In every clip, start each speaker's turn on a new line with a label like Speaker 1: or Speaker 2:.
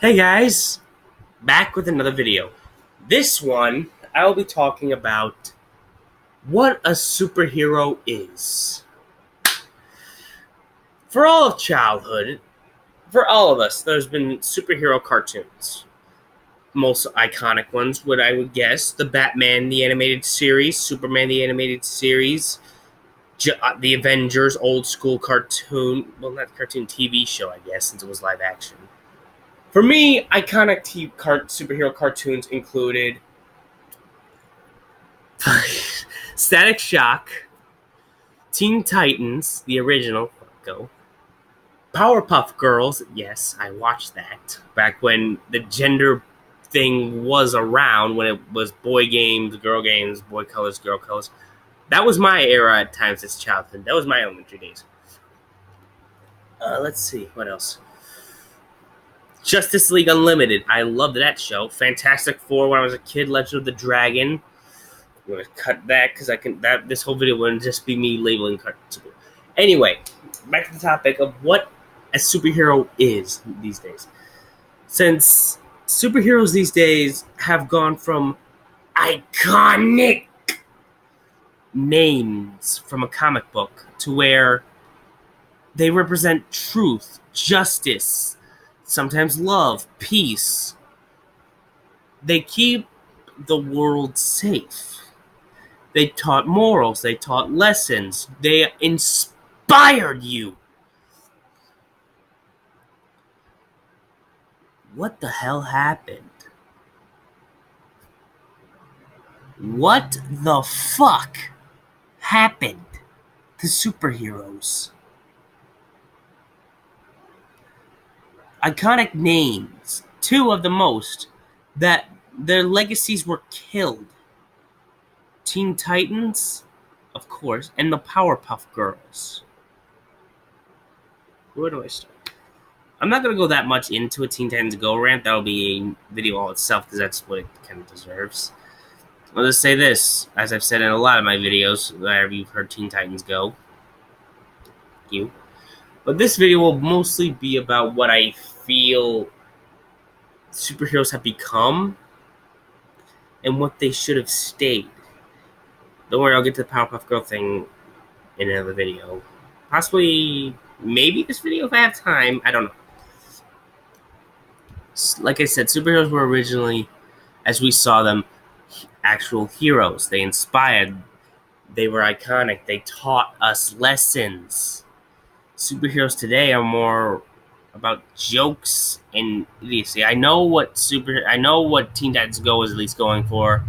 Speaker 1: Hey guys, back with another video. This one, I will be talking about what a superhero is. For all of childhood, for all of us, there's been superhero cartoons. Most iconic ones, what I would guess, the Batman, the animated series, Superman, the animated series, the Avengers, old school cartoon, well, not cartoon, TV show, I guess, since it was live action. For me, iconic superhero cartoons included Static Shock, Teen Titans, the original, go. Powerpuff Girls, yes, I watched that back when the gender thing was around, when it was boy games, boy colors, girl colors. That was my era at times as childhood. That was my elementary days. Let's see, what else? Justice League Unlimited. I loved that show. Fantastic Four when I was a kid. Legend of the Dragon. I'm gonna cut that because this whole video wouldn't just be me labeling cartoons. Anyway, back to the topic of what a superhero is these days. Since superheroes these days have gone from iconic names from a comic book to where they represent truth, justice, sometimes love, peace. They keep the world safe. They taught morals. They taught lessons. They inspired you. What the hell happened? What the fuck happened to superheroes? Iconic names, two of the most, that their legacies were killed. Teen Titans, of course, and the Powerpuff Girls. Where do I start? I'm not going to go that much into a Teen Titans Go rant. That'll be a video all itself because that's what it kind of deserves. I'll just say this, as I've said in a lot of my videos, whenever you've heard Teen Titans Go. Thank you. But this video will mostly be about what I feel superheroes have become and what they should have stayed. Don't worry, I'll get to the Powerpuff Girl thing in another video. Possibly, maybe this video if I have time. I don't know. Like I said, superheroes were originally, as we saw them, actual heroes. They inspired. They were iconic. They taught us lessons. Superheroes today are more about jokes and idiocy. I know what Teen Titans Go was at least going for.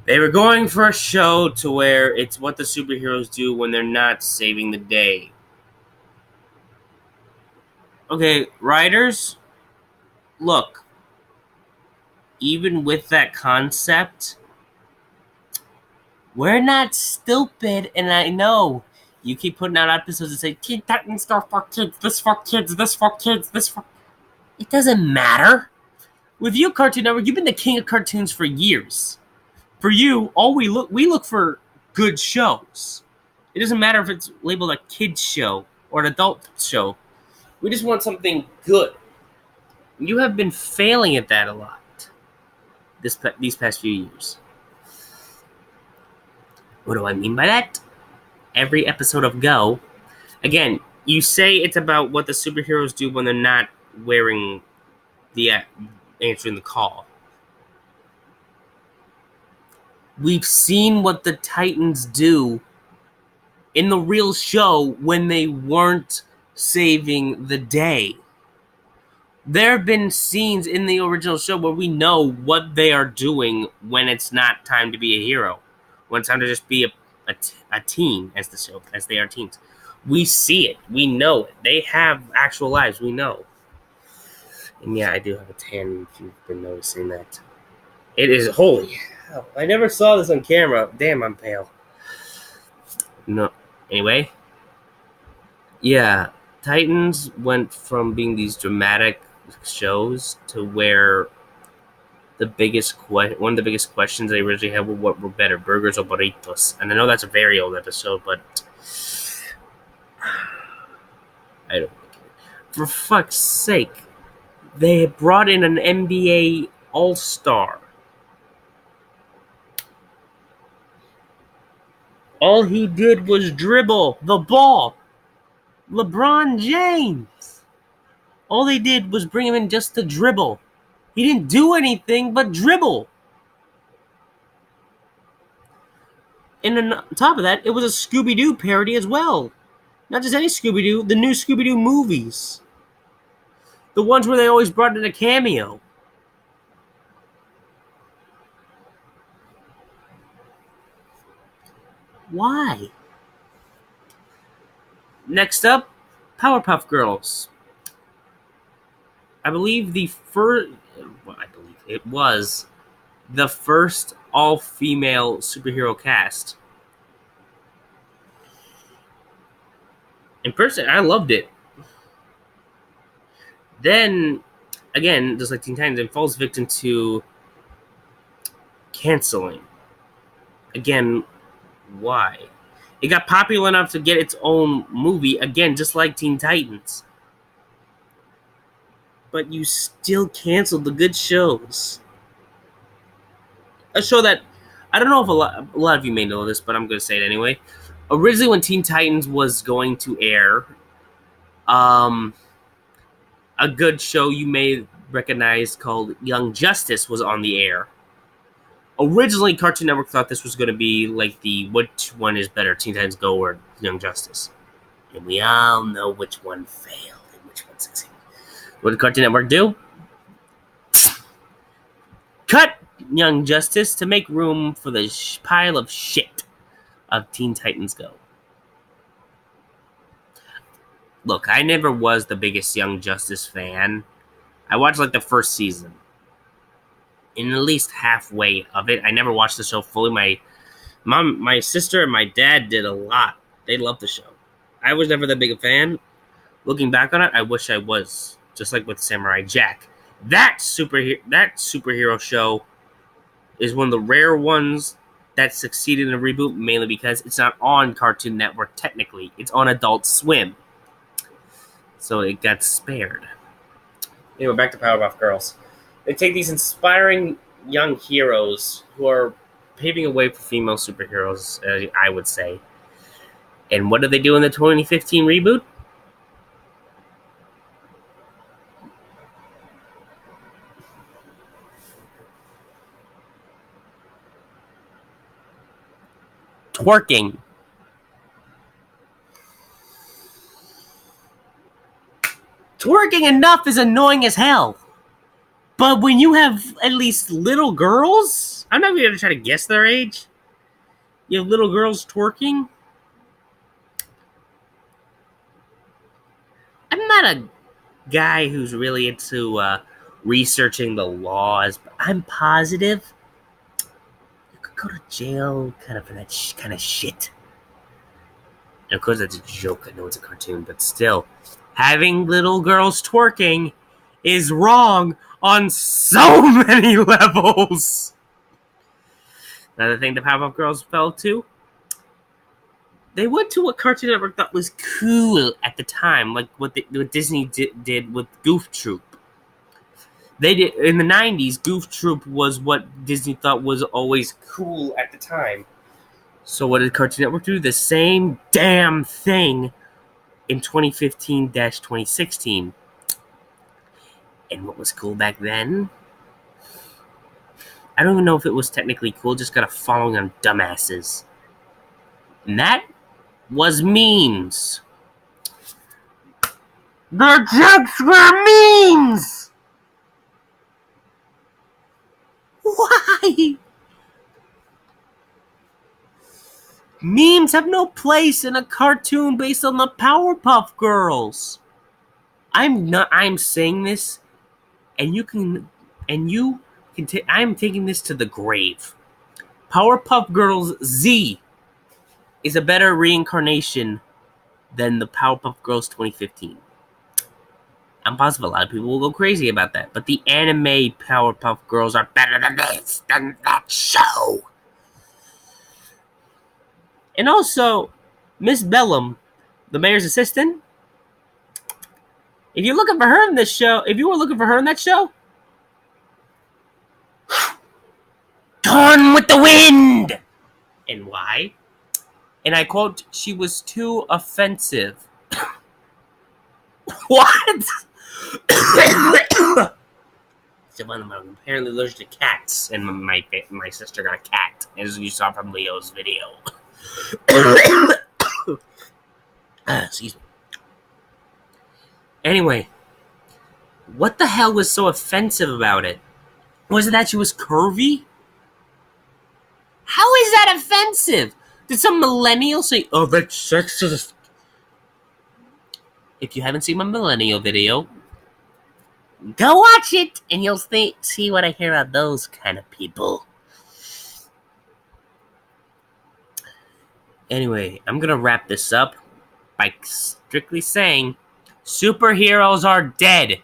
Speaker 1: They were going for a show to where it's what the superheroes do when they're not saving the day. Okay, writers, look, even with that concept, we're not stupid, and I know you keep putting out episodes that say, Teen Titans stuff for kids, this for kids, this for kids, this for... It doesn't matter. With you, Cartoon Network, you've been the king of cartoons for years. For you, we look for good shows. It doesn't matter if it's labeled a kid's show or an adult show. We just want something good. You have been failing at that a lot these past few years. What do I mean by that? Every episode of Go, again, you say it's about what the superheroes do when they're not wearing the answering the call. We've seen what the Titans do in the real show when they weren't saving the day. There have been scenes in the original show where we know what they are doing when it's not time to be a hero. When it's time to just be a teen, as they are teens. We see it. We know it. They have actual lives. We know. And yeah, I do have a tan if you've been noticing that. It is holy. I never saw this on camera. Damn, I'm pale. No. Anyway. Yeah. Titans went from being these dramatic shows to where one of the biggest questions they originally had were what were better, burgers or burritos. And I know that's a very old episode, but I don't care. For fuck's sake. They brought in an NBA All-Star. All he did was dribble the ball. LeBron James. All they did was bring him in just to dribble. He didn't do anything but dribble. And on top of that, it was a Scooby-Doo parody as well. Not just any Scooby-Doo, the new Scooby-Doo movies. The ones where they always brought in a cameo. Why? Next up, Powerpuff Girls. I believe it was the first all-female superhero cast. In person, I loved it. Then, again, just like Teen Titans, it falls victim to canceling. Again, why? It got popular enough to get its own movie, again, just like Teen Titans. But you still canceled the good shows. A show that, I don't know if a lot of you may know this, but I'm going to say it anyway. Originally, when Teen Titans was going to air, a good show you may recognize called Young Justice was on the air. Originally, Cartoon Network thought this was going to be like the which one is better, Teen Titans Go or Young Justice. And we all know which one failed and which one succeeded. What did Cartoon Network do? Cut Young Justice to make room for the pile of shit of Teen Titans Go. Look, I never was the biggest Young Justice fan. I watched like the first season. In at least halfway of it. I never watched the show fully. My mom, my sister, and my dad did a lot. They loved the show. I was never that big a fan. Looking back on it, I wish I was. Just like with Samurai Jack. That superhero show is one of the rare ones that succeeded in a reboot, mainly because it's not on Cartoon Network technically. It's on Adult Swim. So it got spared. Anyway, back to Powerpuff Girls. They take these inspiring young heroes who are paving a way for female superheroes, I would say. And what do they do in the 2015 reboot? Twerking. Twerking enough is annoying as hell. But when you have at least little girls, I'm not even going to try to guess their age. You have little girls twerking. I'm not a guy who's really into researching the laws, but I'm positive you could go to jail kind of for that kind of shit. And of course, that's a joke. I know it's a cartoon, but still, having little girls twerking is wrong on so many levels. Another thing the Powerpuff Girls fell to, they went to what Cartoon Network thought was cool at the time, like what Disney did with Goof Troop. They did in the 90s. Goof Troop was what Disney thought was always cool at the time. So what did Cartoon Network do? The same damn thing in 2015-2016. And what was cool back then? I don't even know if it was technically cool, just got a following on dumbasses. And that was memes. The jokes were memes! Why? Memes have no place in a cartoon based on the Powerpuff Girls. I'm saying this, and I'm taking this to the grave. Powerpuff Girls Z is a better reincarnation than the Powerpuff Girls 2015. I'm positive a lot of people will go crazy about that, but the anime Powerpuff Girls are better than that show. And also, Miss Bellum, the mayor's assistant, If you're looking for her in this show, if you were looking for her in that show, Gone with the Wind! And why? And I quote, she was too offensive. What? I'm apparently allergic to cats, and my sister got a cat, as you saw from Leo's video. Excuse me. Anyway, what the hell was so offensive about it? Was it that she was curvy? How is that offensive? Did some millennial say, "Oh, that's sexist"? If you haven't seen my millennial video, go watch it, and you'll see what I hear about those kind of people. Anyway, I'm gonna wrap this up by strictly saying, superheroes are dead.